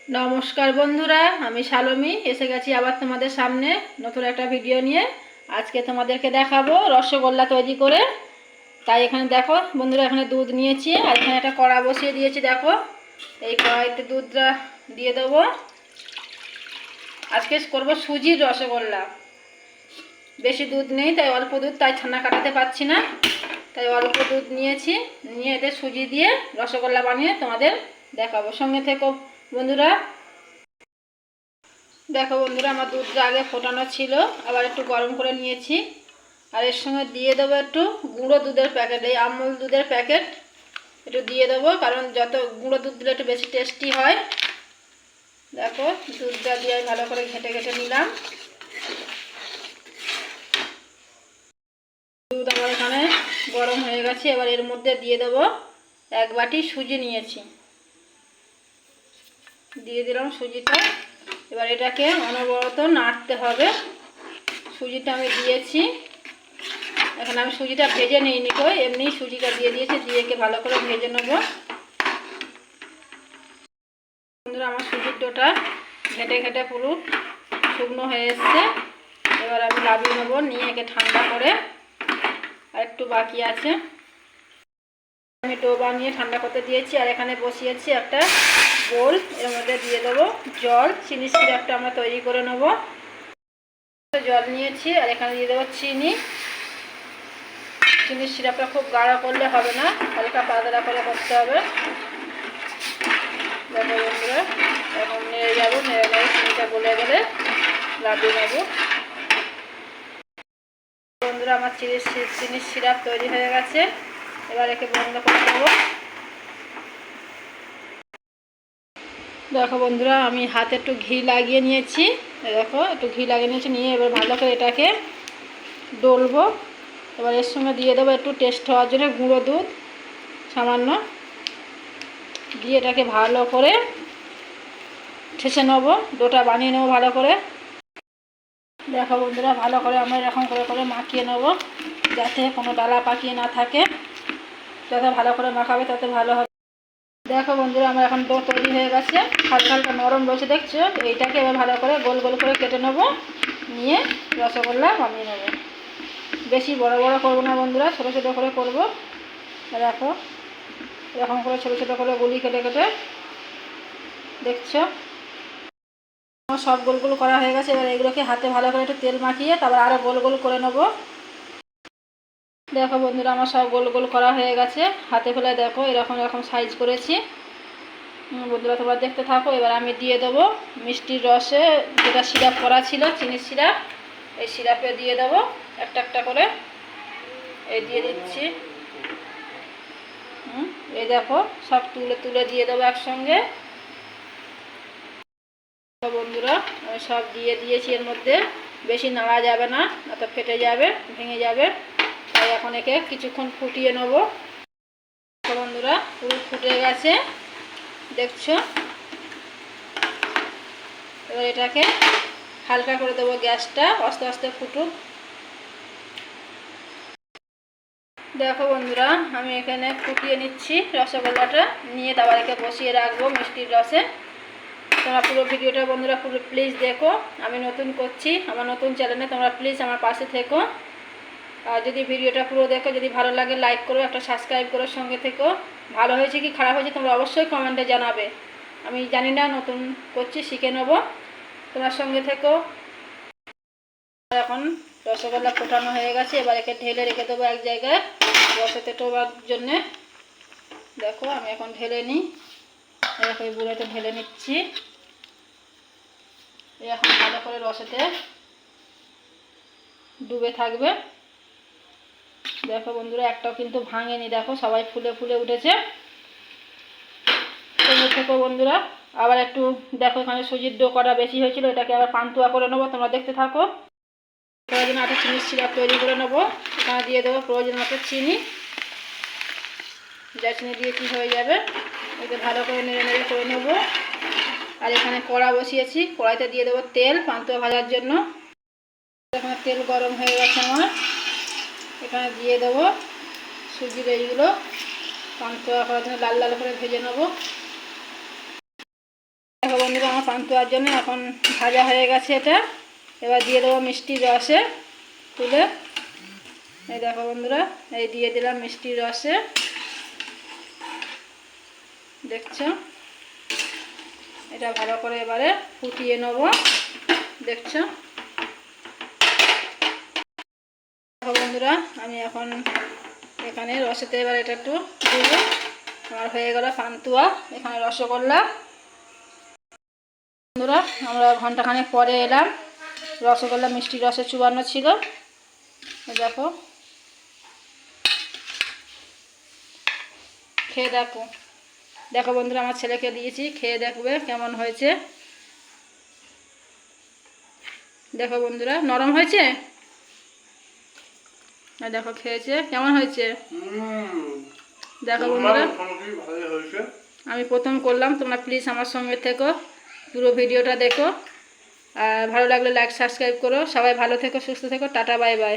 নমস্কার বন্ধুরা, আমি শালমি এসে গেছি আবার তোমাদের সামনে নতুন একটা ভিডিও নিয়ে। আজকে তোমাদেরকে দেখাবো রসগোল্লা তৈরি করে। তাই এখানে দেখো বন্ধুরা, এখানে দুধ নিয়েছি আর এখানে একটা কড়া বসিয়ে দিয়েছি। দেখো এই কড়াইতে দুধটা দিয়ে দেবো। আজকে করব সুজির রসগোল্লা। বেশি দুধ নেই তাই অল্প দুধ, তাই ছানা কাটাতে পারছি না, তাই অল্প দুধ নিয়েছি। নিয়ে এতে সুজি দিয়ে রসগোল্লা বানিয়ে তোমাদের দেখাবো। সঙ্গে থেকো বন্ধুরা। দেখো বন্ধুরা, আমার দুধটা আগে ফোটানো ছিল, আবার একটু গরম করে নিয়েছি। আর এর সঙ্গে দিয়ে দেবো একটু গুঁড়ো দুধের প্যাকেট, এই আমুল দুধের প্যাকেট একটু দিয়ে দেবো, কারণ যত গুঁড়ো দুধ দিলে একটু বেশি টেস্টি হয়। দেখো দুধটা দিয়ে আমি ভালো করে ঘেঁটে ঘেঁটে নিলাম। দুধ আমার এখানে গরম হয়ে গেছে। এবার এর মধ্যে দিয়ে দেবো এক বাটি সুজি নিয়েছি, দিয়ে দিলাম সুজিটা। এবার এটাকে অনবরত নাড়তে হবে। সুজিটা আমি দিয়েছি, এখন আমি সুজিটা ভেজে নিইনি, এমনি সুজিটা দিয়ে দিয়েছি, দিয়ে ভালো করে ভেজে নেব। বন্ধুরা, আমার সুজির ডোটা ঘেঁটে ঘেঁটে পুরো শুকনো হয়ে এসছে। এবার আমি লাভিয়ে নেবো, নিয়ে একে ঠান্ডা করে। আর একটু বাকি আছে, আমি ডো বানিয়ে ঠান্ডা করতে দিয়েছি। আর এখানে বসিয়েছি একটা বোল, এর মধ্যে দিয়ে দেবো জল। চিনি সিরাপটা আমরা তৈরি করে নেব। জল নিয়েছি আর এখানে দিয়ে দেবো চিনি। চিনির সিরাপটা খুব গাঢ় করলে হবে না, হালকা পাতলা করে করতে হবে। দেখো বন্ধুরা, এখন নেড়ে যাবো, নেড়ে নেড়ে চিনিটা গলে গেলে লাভিয়ে নেবো। বন্ধুরা, আমার চিনির সিরাপ তৈরি হয়ে গেছে। এবার একে বন্ধ করে দেবো। দেখো বন্ধুরা, আমি হাতে একটু ঘি লাগিয়ে নিয়েছি। দেখো একটু ঘি লাগিয়ে নিয়েছি, নিয়ে এবার ভালো করে এটাকে ডলবো। এবার এর সঙ্গে দিয়ে দেবো একটু টেস্ট হওয়ার জন্য গুঁড়ো দুধ সামান্য, দিয়ে এটাকে ভালো করে ঠেসে নেবো, ডোটা বানিয়ে নেবো ভালো করে। দেখো বন্ধুরা, ভালো করে আমরা এরকম করে করে মাখিয়ে নেবো, যাতে কোনো ডালা পাকিয়ে না থাকে। যত ভালো করে মাখাবে তত ভালো হবে। দেখো বন্ধুরা, আমার এখন ডো তৈরি হয়ে গেছে, হালকা হালকা নরম রয়েছে, দেখছো? এইটাকে এবার ভালো করে গোল গোল করে কেটে নেবো, নিয়ে রসগোল্লা বানিয়ে নেবো। বেশি বড় বড় করবো না বন্ধুরা, ছোটো ছোটো করে করবো। দেখো এরকম করে ছোটো ছোটো করে গুলি কেটে কেটে, দেখছো আমার সব গোল গোল করা হয়ে গেছে। এবার এগুলোকে হাতে ভালো করে একটু তেল মাখিয়ে তারপর আরও গোল গোল করে নেবো। দেখো বন্ধুরা, আমার সব গোল গোল করা হয়ে গেছে। হাতে ফেলে দেখো এরকম এরকম সাইজ করেছি। বন্ধুরা, তোমরা দেখতে থাকো। এবার আমি দিয়ে দেবো মিষ্টির রসে যেটা সিরাপ করা ছিল, চিনির সিরাপ, এই সিরাপে দিয়ে দেবো একটা একটা করে। এই দিয়ে দিচ্ছি। এই দেখো সব তুলে তুলে দিয়ে দেবো একসঙ্গে। বন্ধুরা, আমি সব দিয়ে দিয়েছি এর মধ্যে। বেশি নাড়া যাবে না, না তো ফেটে যাবে, ভেঙে যাবে। তাই এখন একে কিছুক্ষণ ফুটিয়ে নেব। বন্ধুরা, পুরো ফুটে গেছে, দেখছো? এবার এটাকে হালকা করে দেবো গ্যাসটা, আস্তে আস্তে ফুটুক। দেখো বন্ধুরা, আমি এখানে ফুটিয়ে নিচ্ছি রসগোল্লাটা, নিয়ে তারপর একে বসিয়ে রাখবো মিষ্টির রসে। তোমরা পুরো ভিডিওটা বন্ধুরা পুরো প্লিজ দেখো। আমি নতুন করছি, আমার নতুন চ্যানেলে, তোমরা প্লিজ আমার পাশে থেকো। আর যদি ভিডিওটা পুরো দেখো, যদি ভালো লাগে লাইক করো, একটা সাবস্ক্রাইব করো, সঙ্গে থেকো। ভালো হয়েছে কি খারাপ হয়েছে তোমরা অবশ্যই কমেন্টে জানাবে। আমি জানি না, নতুন করছি, শিখে নেব। তোমার সঙ্গে থেকো। এখন রসগোল্লা ফোটানো হয়ে গেছে। এবার একে ঢেলে রেখে দেবো এক জায়গায় রসেতে টোবার জন্যে। দেখো আমি এখন ঢেলে নিই, এরকম বুড়োতে ঢেলে নিচ্ছি। এখন ভালো করে রসেতে ডুবে থাকবে। দেখো বন্ধুরা, একটাও কিন্তু ভাঙেনি, দেখো সবাই ফুলে ফুলে উঠেছে। থেকো বন্ধুরা। আবার একটু দেখো, এখানে সুজির ডো করা বেশি হয়েছিল, এটাকে আবার পান্তুয়া করে নেবো। তোমরা দেখতে থাকো। প্রয়োজন মতো চিনির সিরাপ তৈরি করে নেবো। এখানে দিয়ে দেবো প্রয়োজন মতো চিনি, যা চিনি দিয়ে কি হয়ে যাবে। এতে ভালো করে নেড়ে নেড়ে করে নেবো। আর এখানে কড়া বসিয়েছি, কড়াইতে দিয়ে দেবো তেল পান্তুয়া ভাজার জন্য। এখানে তেল গরম হয়ে গেছে আমার, এখানে দিয়ে দেবো সুজির এইগুলো পান্তুয়া করার জন্য লাল লাল করে ভেজে নেবো। দেখো বন্ধুরা আমার পান্তুয়ার জন্য এখন ভাজা হয়ে গেছে এটা। এবার দিয়ে দেবো মিষ্টির রসে তুলে। এই দেখো বন্ধুরা, এই দিয়ে দিলাম মিষ্টির রসে, দেখছো। এটা ভালো করে এবারে ফুটিয়ে নেব, দেখছো। দেখো বন্ধুরা, আমি এখন এখানে রসেতে এবার এটা একটু দিব। আমার হয়ে গেল পান্তুয়া, এখানে রসগোল্লা। বন্ধুরা আমরা ঘন্টাখানেক পরে এলাম, রসগোল্লা মিষ্টি রসে চুবানো ছিল। দেখো, খেয়ে দেখো। দেখো বন্ধুরা, আমার ছেলেকে দিয়েছি, খেয়ে দেখবে কেমন হয়েছে। দেখো বন্ধুরা, নরম হয়েছে। দেখো খেয়েছে, কেমন হয়েছে। দেখো বন্ধুরা, আমি প্রথম করলাম, তোমরা প্লিজ আমার সঙ্গে থেকো, পুরো ভিডিওটা দেখো। আর ভালো লাগলে লাইক সাবস্ক্রাইব করো। সবাই ভালো থেকো, সুস্থ থেকো, টাটা বাই বাই।